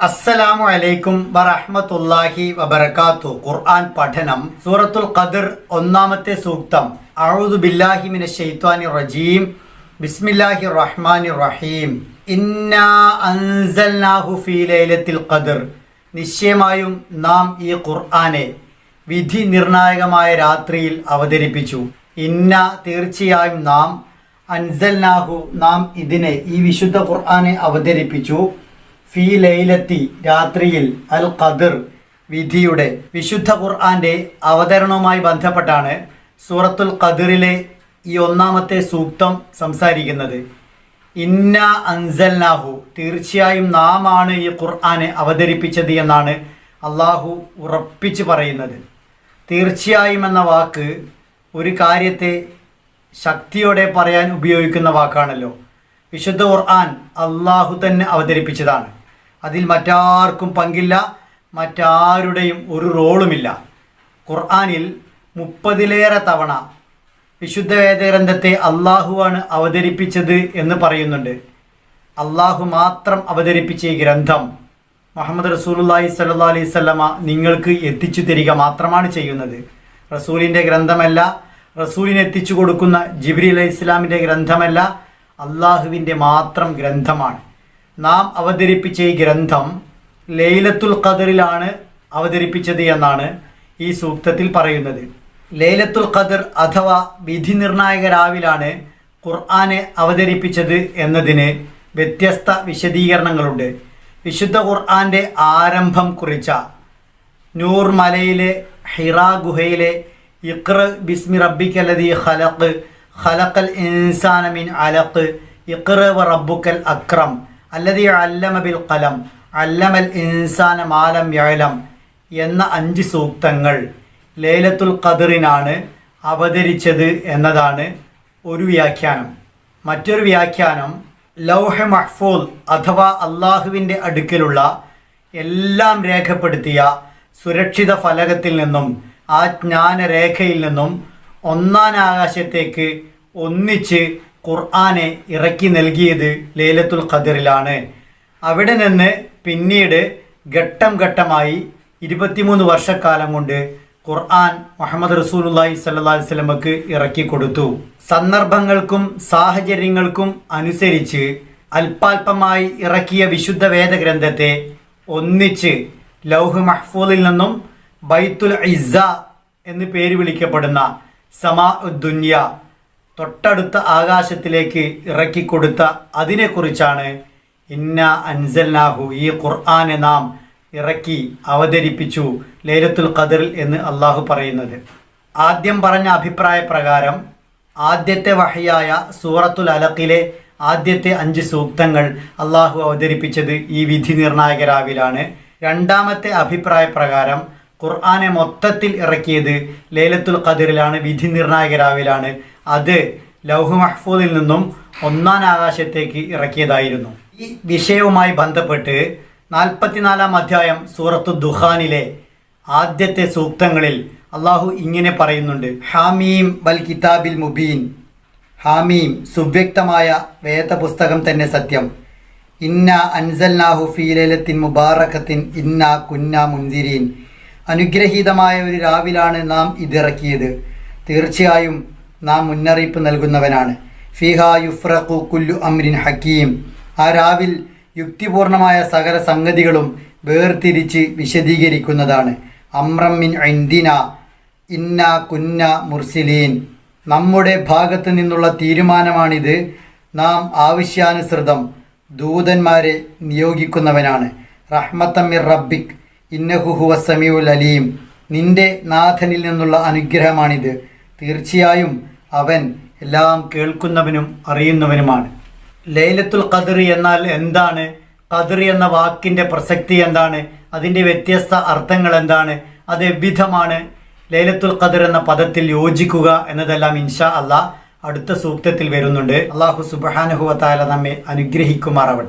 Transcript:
അസ്സലാമു അലൈക്കും വറഹ്മത്തുള്ളാഹി വബറകാതുഹു. ഖുർആൻ പഠനം സൂറത്തുൽ ഖദർ ഒന്നാമത്തെ സൂക്തം. അഊദു ബില്ലാഹി മിനശ് ശൈത്വാനിർ റജീം. ബിസ്മില്ലാഹിർ റഹ്മാനിർ റഹീം. ഇന്നാ അൻസൽനാഹു ഫീ ലൈലത്തിൽ ഖദർ. നിശ്ചയമായും നാം ഈ ഖുർആനെ വിധി നിർണായകമായ രാത്രിയിൽ അവതരിപ്പിച്ചു. ഇന്ന തീർച്ചയായും നാം, അൻസൽനാഹു നാം ഇതിനെ, ഈ വിശുദ്ധ ഖുർആനെ അവതരിപ്പിച്ചു, ഫീ ലൈലത്തി രാത്രിയിൽ, അൽ ഖദർ വിധിയുടെ. വിശുദ്ധ ഖുർആന്റെ അവതരണവുമായി ബന്ധപ്പെട്ടാണ് സൂറത്തുൽ ഖദറിലെ ഈ ഒന്നാമത്തെ സൂക്തം സംസാരിക്കുന്നത്. ഇന്ന അൻസൽനാഹു തീർച്ചയായും നാം ആണ് ഈ ഖുർആനെ അവതരിപ്പിച്ചത് എന്നാണ് അള്ളാഹു ഉറപ്പിച്ച് പറയുന്നത്. തീർച്ചയായും എന്ന വാക്ക് ഒരു കാര്യത്തെ ശക്തിയോടെ പറയാൻ ഉപയോഗിക്കുന്ന വാക്കാണല്ലോ. വിശുദ്ധ ഖുർആൻ അള്ളാഹു തന്നെ അവതരിപ്പിച്ചതാണ്. അതിൽ മറ്റാർക്കും പങ്കില്ല, മറ്റാരുടെയും ഒരു റോളുമില്ല. ഖുർആനിൽ 30-ലേറെ തവണ വിശുദ്ധ വേദഗ്രന്ഥത്തെ അള്ളാഹുവാണ് അവതരിപ്പിച്ചത് എന്ന് പറയുന്നുണ്ട്. അള്ളാഹു മാത്രം അവതരിപ്പിച്ച ഈ ഗ്രന്ഥം മുഹമ്മദ് റസൂലുള്ളാഹി സ്വല്ലല്ലാഹി അലൈഹി വസല്ലമ നിങ്ങൾക്ക് എത്തിച്ചു തരിക മാത്രമാണ് ചെയ്യുന്നത്. റസൂലിൻ്റെ ഗ്രന്ഥമല്ല, റസൂലിന് എത്തിച്ചു കൊടുക്കുന്ന ജിബ്രീൽ അലൈഹി ഇസ്ലാമിൻ്റെ ഗ്രന്ഥമല്ല, അള്ളാഹുവിൻ്റെ മാത്രം ഗ്രന്ഥമാണ്. നാം അവതരിപ്പിച്ച ഈ ഗ്രന്ഥം ലൈലത്തുൽ ഖദറിലാണ് അവതരിപ്പിച്ചത് എന്നാണ് ഈ സൂക്തത്തിൽ പറയുന്നത്. ലൈലത്തുൽ ഖദർ അഥവാ വിധി നിർണായക രാവിലാണ് ഖുർആനെ അവതരിപ്പിച്ചത് എന്നതിന് വ്യത്യസ്ത വിശദീകരണങ്ങളുണ്ട്. വിശുദ്ധ ഖുർആന്റെ ആരംഭം കുറിച്ച നൂർ മലയിലെ ഹിറാ ഗുഹയിലെ ഇഖ്റ ബിസ്മി റബ്ബിക്കല്ലദീ ഖലഖ് ഖലഖൽ ഇൻസാന മിൻ അലഖ് ഇഖ്റ വ റബ്ബുക്കൽ അക്രം അല്ലദീ അല്ലമ ബിൽ ഖലം അല്ലമൽ ഇൻസാന മാ ലം യഅലം എന്ന 5 സൂക്തങ്ങൾ ലൈലത്തുൽ ഖദറിനാണ് അവതരിച്ചത് എന്നതാണ് ഒരു വ്യാഖ്യാനം. മറ്റൊരു വ്യാഖ്യാനം ലൗഹ് മഹ്ഫൂൽ അഥവാ അള്ളാഹുവിൻ്റെ അടുക്കലുള്ള എല്ലാം രേഖപ്പെടുത്തിയ സുരക്ഷിത ഫലകത്തിൽ നിന്നും, ആ ജ്ഞാനരേഖയിൽ നിന്നും ഒന്നാം ആകാശത്തേക്ക് ഒന്നിച്ച് ഖുർആനെ ഇറക്കി നൽകിയത് ലൈലത്തുൽ ഖദറിലാണ്. അവിടെ നിന്ന് പിന്നീട് ഘട്ടം ഘട്ടമായി 23 വർഷക്കാലം കൊണ്ട് ഖുർആൻ മുഹമ്മദ് റസൂലുള്ളാഹി സ്വല്ലല്ലാഹി അലൈഹി വസല്ലമക്ക് ഇറക്കി കൊടുത്തു. സന്ദർഭങ്ങൾക്കും സാഹചര്യങ്ങൾക്കും അനുസരിച്ച് അല്പാൽപമായി ഇറക്കിയ വിശുദ്ധ വേദഗ്രന്ഥത്തെ ഒന്നിച്ച് ലൗഹ് മഹ്ഫൂലിൽ നിന്നും ബൈത്തുൽ ഇസ്സ എന്ന് പേര് വിളിക്കപ്പെടുന്ന സമാ ദുനിയ, തൊട്ടടുത്ത ആകാശത്തിലേക്ക് ഇറക്കിക്കൊടുത്ത അതിനെക്കുറിച്ചാണ് ഇന്ന അൻസൽനാഹു, ഈ ഖുർആനെ നാം ഇറക്കി അവതരിപ്പിച്ചു ലൈലത്തുൽ ഖദറിൽ എന്ന് അള്ളാഹു പറയുന്നത്. ആദ്യം പറഞ്ഞ അഭിപ്രായ പ്രകാരം ആദ്യത്തെ വഹയായ സൂറത്തുൽ അലഖിലെ ആദ്യത്തെ 5 സൂക്തങ്ങൾ അള്ളാഹു അവതരിപ്പിച്ചത് ഈ വിധി നിർണായക രാവിലാണ്. രണ്ടാമത്തെ അഭിപ്രായ പ്രകാരം ഖുർആനെ മൊത്തത്തിൽ ഇറക്കിയത് ലൈലത്തുൽ ഖദറിലാണ്, വിധി നിർണായക രാവിലാണ്. അത് ലൗഹ് മഹ്ഫൂദിൽ നിന്നും ഒന്നാം ആകാശത്തേക്ക് ഇറക്കിയതായിരുന്നു. ഈ വിഷയവുമായി ബന്ധപ്പെട്ട് 44-ാം അധ്യായം സൂറത്തു ദുഖാനിലെ ആദ്യത്തെ സൂക്തങ്ങളിൽ അള്ളാഹു ഇങ്ങനെ പറയുന്നുണ്ട്: ഹാമീം വൽ കിതാബിൽ മുബീൻ. ഹാമീം സുവ്യക്തമായ വേദപുസ്തകം തന്നെ സത്യം. ഇന്ന അൻസൽനാഹു ഫീ ലൈലത്തിൻ മുബാറകത്തിൻ ഇന്നാ കുന്നാ മുൻദിരീൻ. അനുഗ്രഹീതമായ ഒരു രാവിലാണ് നാം ഇതിറക്കിയത്, തീർച്ചയായും നാം മുന്നറിയിപ്പ് നൽകുന്നവനാണ്. ഫീഹാ യുഫ്രഖു കുല്ലു അംരിൻ ഹക്കീം. ആ രാവിൽ യുക്തിപൂർണമായ സകല സംഗതികളും വേർതിരിച്ച് വിശദീകരിക്കുന്നതാണ്. അമ്രം മിൻ ഇൻദിന ഇന്നാ കുന്ന മുർസിലീൻ. നമ്മുടെ ഭാഗത്ത് നിന്നുള്ള തീരുമാനമാണിത്, നാം ആവശ്യാനുസൃതം ദൂതന്മാരെ നിയോഗിക്കുന്നവനാണ്. റഹ്മത്തൻ മിർ റബ്ബിക് ഇന്നഹു ഹുവസ് സമീഉൽ അലീം. നിന്റെ നാഥനിൽ നിന്നുള്ള അനുഗ്രഹമാണിത്, തീർച്ചയായും അവൻ എല്ലാം കേൾക്കുന്നവനും അറിയുന്നവനുമാണ്. ലൈലത്തുൽ ഖദർ എന്നാൽ എന്താണ്? ഖദർ എന്ന വാക്കിൻ്റെ പ്രസക്തി എന്താണ്? അതിൻ്റെ വ്യത്യസ്ത അർത്ഥങ്ങൾ എന്താണ്? അത് എவ்விധമാണ് ലൈലത്തുൽ ഖദർ എന്ന പദത്തിൽ യോജിക്കുക എന്നതെല്ലാം ഇൻഷാ അല്ലാഹ് അടുത്ത സൂക്തത്തിൽ വരുന്നുണ്ട്. അല്ലാഹു സുബ്ഹാനഹു വ തആല നമ്മെ അനുഗ്രഹിക്കുമാറാവട്ടെ.